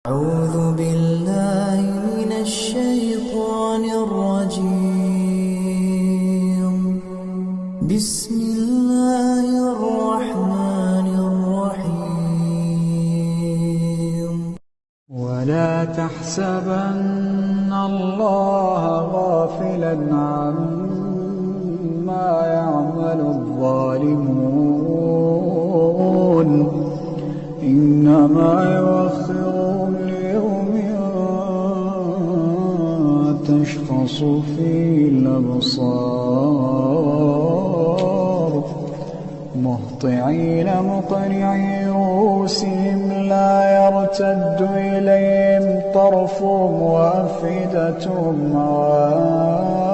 أعوذ بالله من الشيطان الرجيم. بسم الله الرحمن الرحيم. ولا تحسبن الله غافلا عما يعمل الظالمون إنما يؤخرهم ليوم تشخص فيه الأبصار مهطعين مقنعي رؤوسهم لا يرتد إليهم طرفهم وأفئدتهم هواء